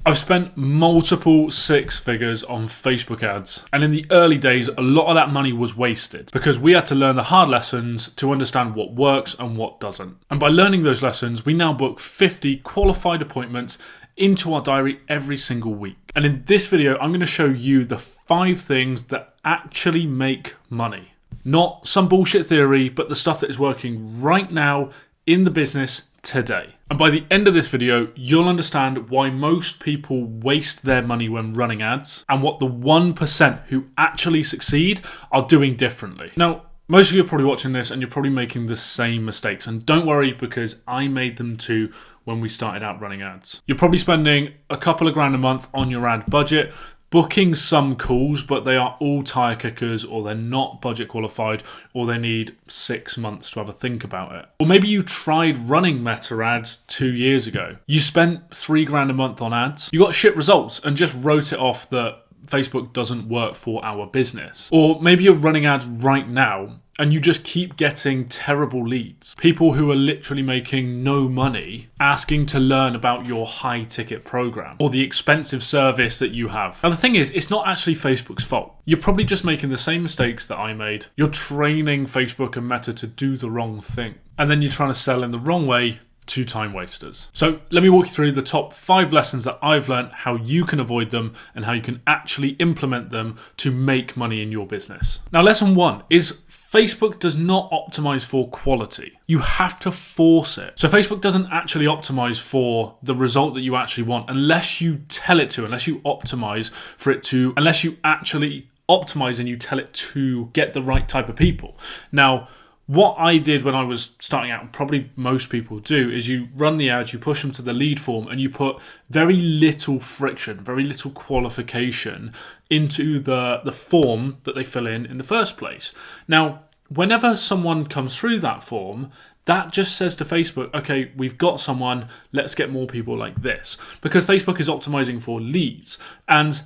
I've spent multiple six figures on Facebook ads, and in the early days, a lot of that money was wasted because we had to learn the hard lessons to understand what works and what doesn't. And by learning those lessons, we now book 50 qualified appointments into our diary every single week. And in this video, I'm going to show you the 5 things that actually make money. Not some bullshit theory, but the stuff that is working right now in the business today. And by the end of this video, you'll understand why most people waste their money when running ads and what the 1% who actually succeed are doing differently. Now, most of you are probably watching this and you're probably making the same mistakes. And don't worry, because I made them too when we started out running ads. You're probably spending a couple of grand a month on your ad budget, booking some calls, but they are all tire kickers, or they're not budget qualified, or they need 6 months to have a think about it. Or maybe you tried running meta ads 2 years ago. You spent 3 grand a month on ads. You got shit results and just wrote it off that Facebook doesn't work for our business. Or maybe you're running ads right now and you just keep getting terrible leads. People who are literally making no money asking to learn about your high ticket program or the expensive service that you have. Now the thing is, it's not actually Facebook's fault. You're probably just making the same mistakes that I made. You're training Facebook and Meta to do the wrong thing. And then you're trying to sell in the wrong way to time wasters. So let me walk you through the top 5 lessons that I've learned, how you can avoid them and how you can actually implement them to make money in your business. Now, lesson 1 is Facebook does not optimize for quality. You have to force it. So Facebook doesn't actually optimize for the result that you actually want unless you tell it to, unless you optimize for it to, unless you actually optimize and you tell it to get the right type of people. Now, what I did when I was starting out, and probably most people do, is you run the ads, you push them to the lead form, and you put very little friction, very little qualification into the form that they fill in the first place. Now, whenever someone comes through that form, that just says to Facebook, okay, we've got someone, let's get more people like this. Because Facebook is optimizing for leads. And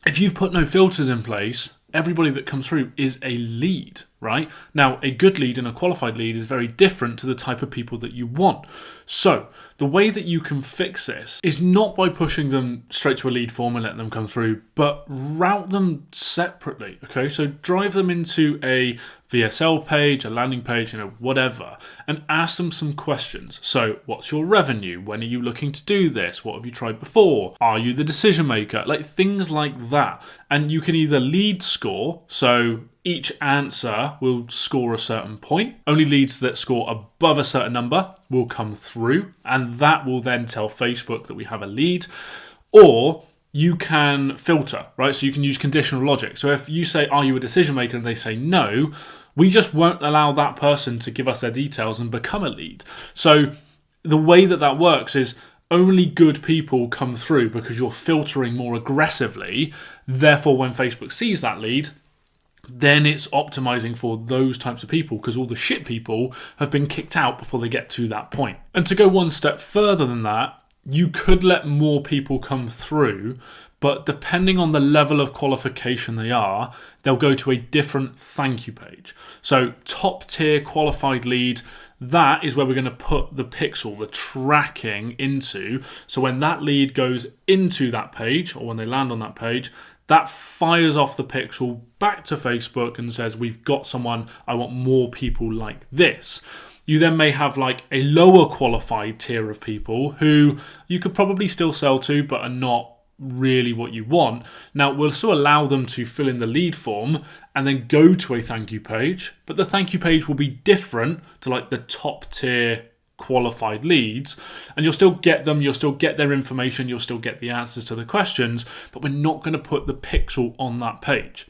if you've put no filters in place, everybody that comes through is a lead, right? Now, a good lead and a qualified lead is very different to the type of people that you want. So the way that you can fix this is not by pushing them straight to a lead form and letting them come through, but route them separately, okay? So drive them into a VSL page, a landing page, whatever, and ask them some questions. So what's your revenue? When are you looking to do this? What have you tried before? Are you the decision maker? Like things like that. And you can either lead score, so each answer will score a certain point. Only leads that score above a certain number will come through, and that will then tell Facebook that we have a lead. Or you can filter, right? So you can use conditional logic. So if you say, are you a decision maker? And they say no, we just won't allow that person to give us their details and become a lead. So the way that works is only good people come through because you're filtering more aggressively. Therefore, when Facebook sees that lead, then it's optimizing for those types of people because all the shit people have been kicked out before they get to that point. And to go one step further than that, you could let more people come through, but depending on the level of qualification they are, they'll go to a different thank you page. So top tier qualified lead, that is where we're going to put the pixel, the tracking into. So when that lead goes into that page, or when they land on that page, that fires off the pixel back to Facebook and says, we've got someone, I want more people like this. You then may have like a lower qualified tier of people who you could probably still sell to, but are not really what you want. Now, we'll still allow them to fill in the lead form and then go to a thank you page, but the thank you page will be different to like the top tier qualified leads, and you'll still get them, you'll still get their information, you'll still get the answers to the questions, but we're not going to put the pixel on that page.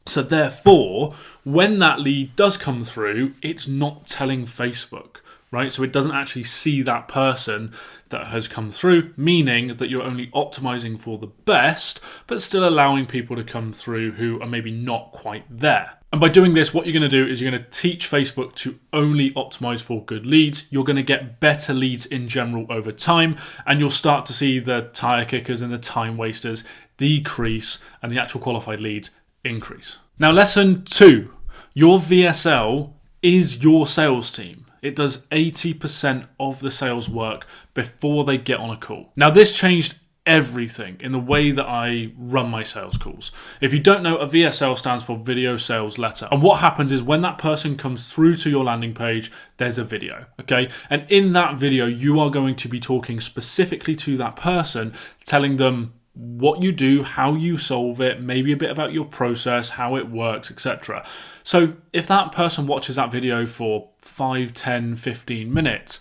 So therefore, when that lead does come through, it's not telling Facebook, right? So it doesn't actually see that person that has come through, meaning that you're only optimizing for the best, but still allowing people to come through who are maybe not quite there. And by doing this, what you're going to do is you're going to teach Facebook to only optimize for good leads. You're going to get better leads in general over time, and you'll start to see the tire kickers and the time wasters decrease and the actual qualified leads increase. Now, lesson 2, your VSL is your sales team. It does 80% of the sales work before they get on a call. Now, this changed everything in the way that I run my sales calls. If you don't know, a VSL stands for Video Sales Letter. And what happens is when that person comes through to your landing page, there's a video, okay? And in that video, you are going to be talking specifically to that person, telling them what you do, how you solve it, maybe a bit about your process, how it works, etc. So if that person watches that video for 5, 10, 15 minutes,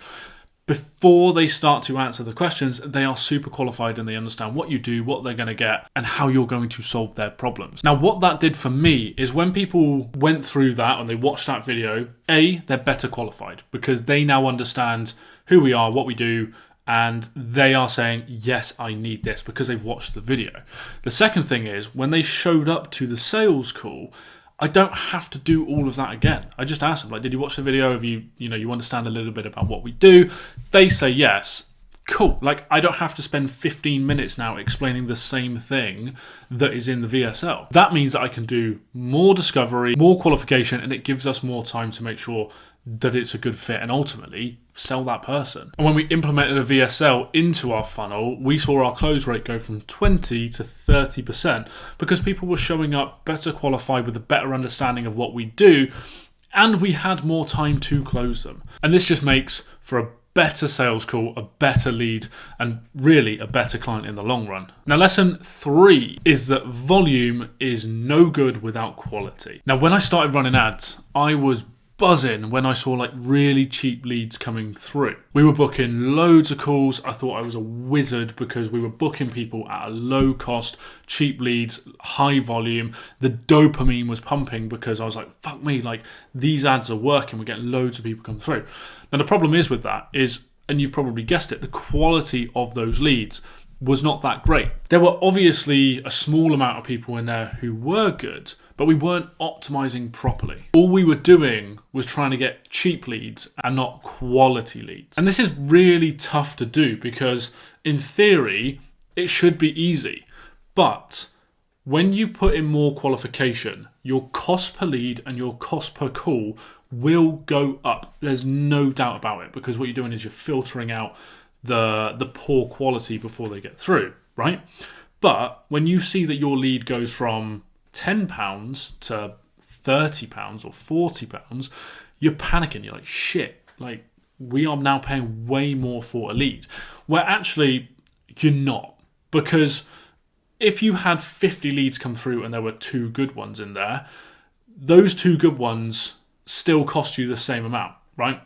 before they start to answer the questions, they are super qualified and they understand what you do, what they're going to get, and how you're going to solve their problems. Now, what that did for me is when people went through that and they watched that video, they're better qualified because they now understand who we are, what we do, and they are saying, yes, I need this because they've watched the video. The second thing is when they showed up to the sales call, I don't have to do all of that again. I just ask them, like, did you watch the video? Have you understand a little bit about what we do? They say yes. Cool. Like, I don't have to spend 15 minutes now explaining the same thing that is in the VSL. That means that I can do more discovery, more qualification, and it gives us more time to make sure that it's a good fit and ultimately sell that person. And when we implemented a VSL into our funnel, we saw our close rate go from 20 to 30% because people were showing up better qualified with a better understanding of what we do, and we had more time to close them. And this just makes for a better sales call, a better lead, and really a better client in the long run. Now, lesson 3 is that volume is no good without quality. Now, when I started running ads, I was buzzing when I saw like really cheap leads coming through. We were booking loads of calls. I thought I was a wizard because we were booking people at a low cost, cheap leads, high volume. The dopamine was pumping because I was like, fuck me, like these ads are working. We're getting loads of people come through. Now the problem is with that is, and you've probably guessed it, the quality of those leads was not that great. There were obviously a small amount of people in there who were good, but we weren't optimizing properly. All we were doing was trying to get cheap leads and not quality leads. And this is really tough to do because in theory, it should be easy. But when you put in more qualification, your cost per lead and your cost per call will go up. There's no doubt about it because what you're doing is you're filtering out the poor quality before they get through, right? But when you see that your lead goes from £10 to £30 or £40, you're panicking. You're like, shit, like we are now paying way more for a lead. Where actually you're not, because if you had 50 leads come through and there were 2 good ones in there, those 2 good ones still cost you the same amount, right?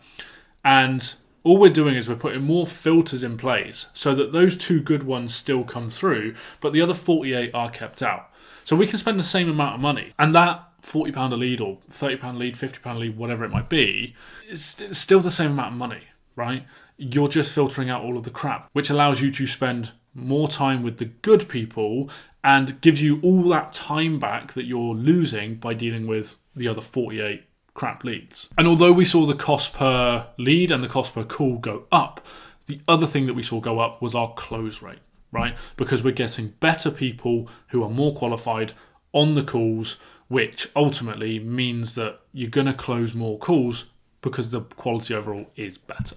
And all we're doing is we're putting more filters in place so that those 2 good ones still come through, but the other 48 are kept out. So we can spend the same amount of money, and that £40 a lead or £30 a lead, £50 a lead, whatever it might be, is still the same amount of money, right? You're just filtering out all of the crap, which allows you to spend more time with the good people and gives you all that time back that you're losing by dealing with the other 48 crap leads. And although we saw the cost per lead and the cost per call go up, the other thing that we saw go up was our close rate, right? Because we're getting better people who are more qualified on the calls, which ultimately means that you're going to close more calls because the quality overall is better.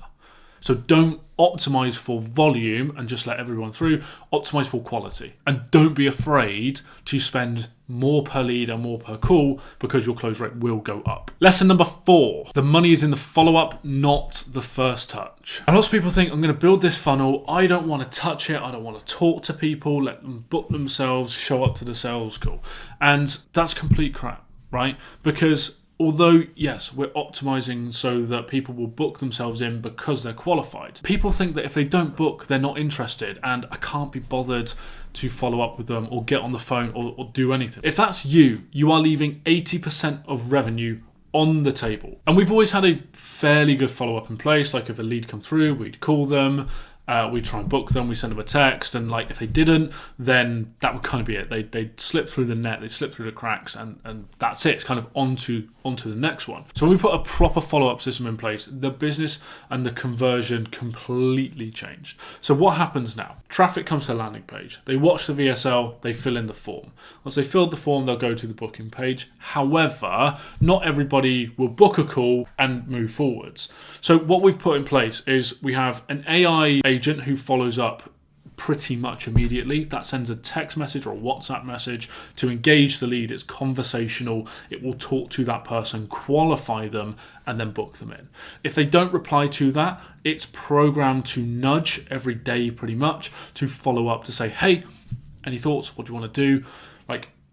So don't optimize for volume and just let everyone through. Optimize for quality. And don't be afraid to spend more per lead and more per call because your close rate will go up. Lesson number 4. The money is in the follow-up, not the first touch. And lots of people think, I'm going to build this funnel. I don't want to touch it. I don't want to talk to people, let them book themselves, show up to the sales call. And that's complete crap, right? Because although, yes, we're optimizing so that people will book themselves in because they're qualified, people think that if they don't book, they're not interested and I can't be bothered to follow up with them or get on the phone or do anything. If that's you, you are leaving 80% of revenue on the table. And we've always had a fairly good follow-up in place. Like if a lead come through, we'd call them, we'd try and book them, we send them a text, and like if they didn't, then that would kind of be it. They'd slip through the net, they'd slip through the cracks, and that's it. It's kind of onto the next one. So when we put a proper follow-up system in place, the business and the conversion completely changed. So what happens now? Traffic comes to the landing page. They watch the VSL, they fill in the form. Once they filled the form, they'll go to the booking page. However, not everybody will book a call and move forwards. So what we've put in place is we have an AI agent who follows up pretty much immediately. That sends a text message or a WhatsApp message to engage the lead. It's conversational. It will talk to that person, qualify them, and then book them in. If they don't reply to that, it's programmed to nudge every day pretty much to follow up to say, hey, any thoughts? What do you want to do?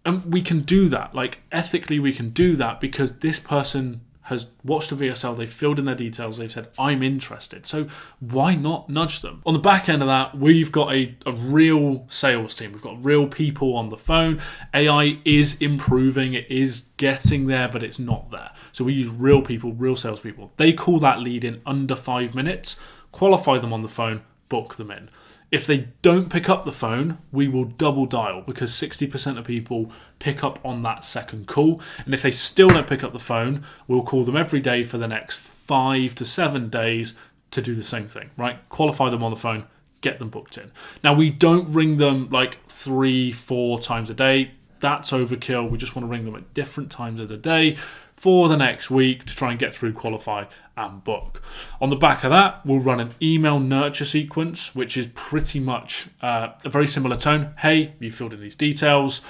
And we can do that. Ethically, we can do that because this person has watched a VSL, they've filled in their details, they've said, I'm interested. So why not nudge them? On the back end of that, we've got a real sales team. We've got real people on the phone. AI is improving. It is getting there, but it's not there. So we use real people, real salespeople. They call that lead in under 5 minutes, qualify them on the phone, book them in. If they don't pick up the phone, we will double dial because 60% of people pick up on that second call. And if they still don't pick up the phone, we'll call them every day for the next 5 to 7 days to do the same thing, right? Qualify them on the phone, get them booked in. Now, we don't ring them 3-4 times a day. That's overkill. We just want to ring them at different times of the day for the next week to try and get through, qualify, and book. On the back of that, we'll run an email nurture sequence, which is pretty much a very similar tone. Hey, you filled in these details.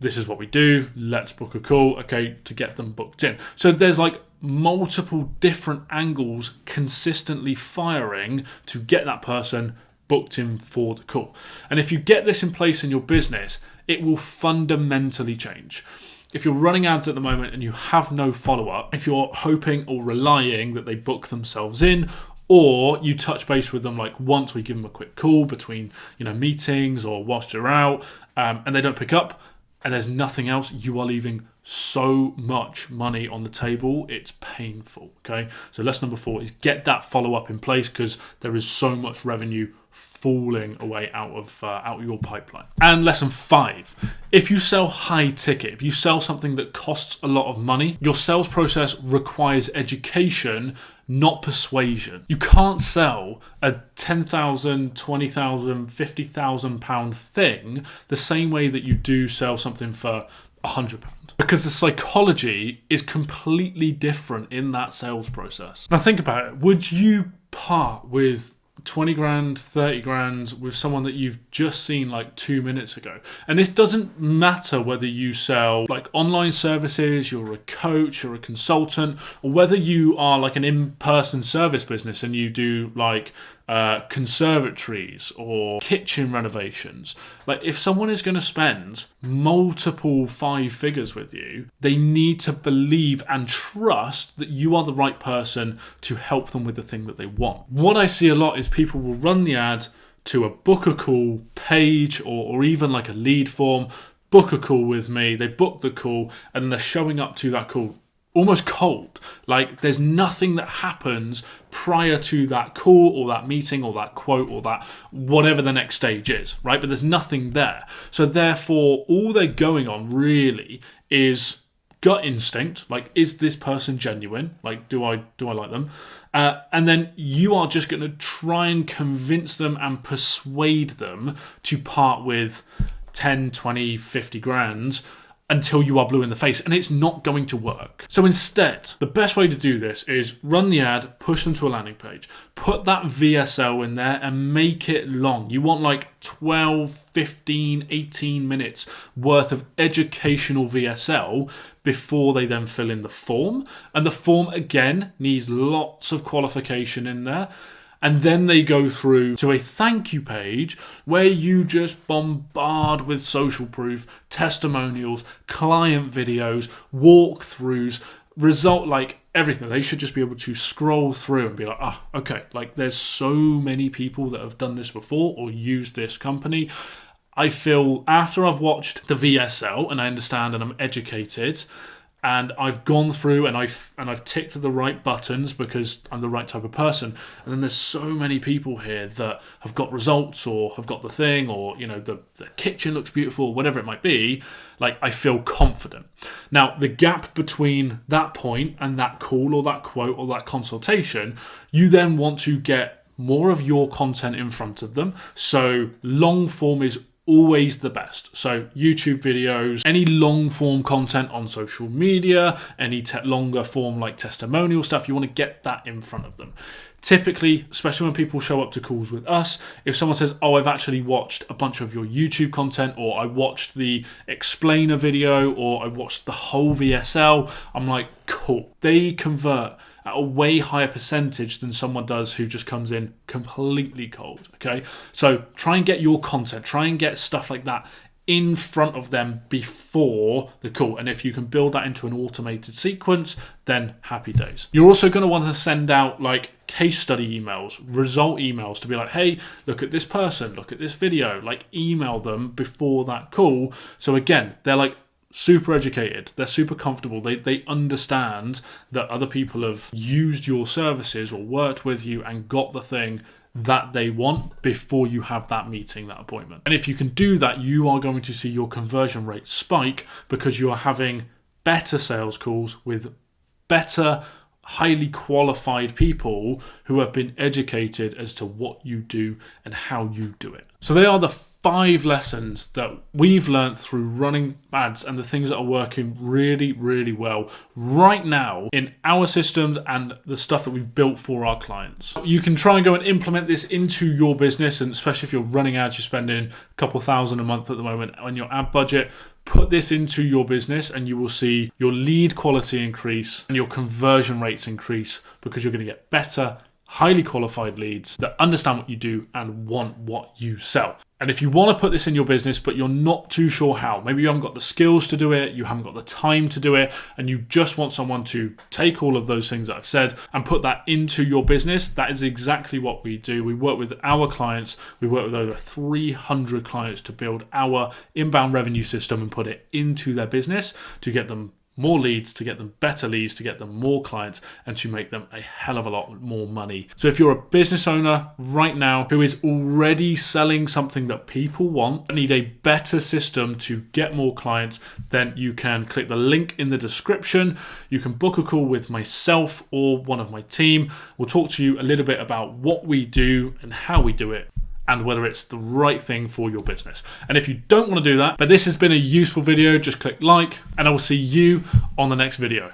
This is what we do. Let's book a call, okay, to get them booked in. So there's multiple different angles consistently firing to get that person booked in for the call. And if you get this in place in your business, it will fundamentally change. If you're running ads at the moment and you have no follow-up, if you're hoping or relying that they book themselves in, or you touch base with them once we give them a quick call between meetings or whilst you're out, and they don't pick up, and there's nothing else, you are leaving so much money on the table. It's painful. Okay, so lesson number 4 is get that follow-up in place because there is so much revenue falling away out of your pipeline. And lesson 5, if you sell high ticket, if you sell something that costs a lot of money, your sales process requires education, not persuasion. You can't sell a £10,000, £20,000, £50,000 thing the same way that you do sell something for £100. Because the psychology is completely different in that sales process. Now think about it. Would you part with 20 grand, 30 grand with someone that you've just seen 2 minutes ago? And this doesn't matter whether you sell online services, you're a coach, you're a consultant, or whether you are an in-person service business and you do conservatories or kitchen renovations. If someone is going to spend multiple 5 figures with you, they need to believe and trust that you are the right person to help them with the thing that they want. What I see a lot is people will run the ad to a book a call page or even a lead form, book a call with me, they book the call, and they're showing up to that call almost cold. There's nothing that happens prior to that call or that meeting or that quote or that whatever the next stage is, right? But there's nothing there. So therefore, all they're going on really is gut instinct. Is this person genuine? Do I like them? And then you are just going to try and convince them and persuade them to part with 10, 20, 50 grand until you are blue in the face, and it's not going to work. So instead, the best way to do this is run the ad, push them to a landing page, put that VSL in there and make it long. You want 12, 15, 18 minutes worth of educational VSL before they then fill in the form. And the form, again, needs lots of qualification in there. And then they go through to a thank you page where you just bombard with social proof, testimonials, client videos, walkthroughs, everything. They should just be able to scroll through and be okay, there's so many people that have done this before or used this company. I feel after I've watched the VSL and I understand and I'm educated, and I've gone through and I've ticked the right buttons because I'm the right type of person. And then there's so many people here that have got results or have got the thing or, the kitchen looks beautiful, whatever it might be. I feel confident. Now, the gap between that point and that call or that quote or that consultation, you then want to get more of your content in front of them. So long form is always the best. So YouTube videos, any long form content on social media, any longer form like testimonial stuff, you want to get that in front of them. Typically, especially when people show up to calls with us, if someone says, oh, I've actually watched a bunch of your YouTube content, or I watched the explainer video, or I watched the whole VSL, I'm like, cool. They convert at a way higher percentage than someone does who just comes in completely cold, okay? So try and get your content, try and get stuff like that in front of them before the call. And if you can build that into an automated sequence, then happy days. You're also going to want to send out like case study emails, result emails to be like, hey, look at this person, look at this video, like email them before that call. So again, they're like super educated, they're super comfortable, they understand that other people have used your services or worked with you and got the thing that they want before you have that meeting, that appointment. And if you can do that, you are going to see your conversion rate spike because you are having better sales calls with better, highly qualified people who have been educated as to what you do and how you do it. So they are the 5 lessons that we've learned through running ads and the things that are working really, really well right now in our systems and the stuff that we've built for our clients. You can try and go and implement this into your business, and especially if you're running ads, you're spending a couple thousand a month at the moment on your ad budget. Put this into your business and you will see your lead quality increase and your conversion rates increase because you're going to get better, highly qualified leads that understand what you do and want what you sell. And if you want to put this in your business, but you're not too sure how, maybe you haven't got the skills to do it, you haven't got the time to do it, and you just want someone to take all of those things that I've said and put that into your business, that is exactly what we do. We work with our clients. We work with over 300 clients to build our inbound revenue system and put it into their business to get them more leads, to get them better leads, to get them more clients, and to make them a hell of a lot more money. So if you're a business owner right now who is already selling something that people want, and need a better system to get more clients, then you can click the link in the description. You can book a call with myself or one of my team. We'll talk to you a little bit about what we do and how we do it, and whether it's the right thing for your business. And if you don't want to do that, but this has been a useful video, just click like, and I will see you on the next video.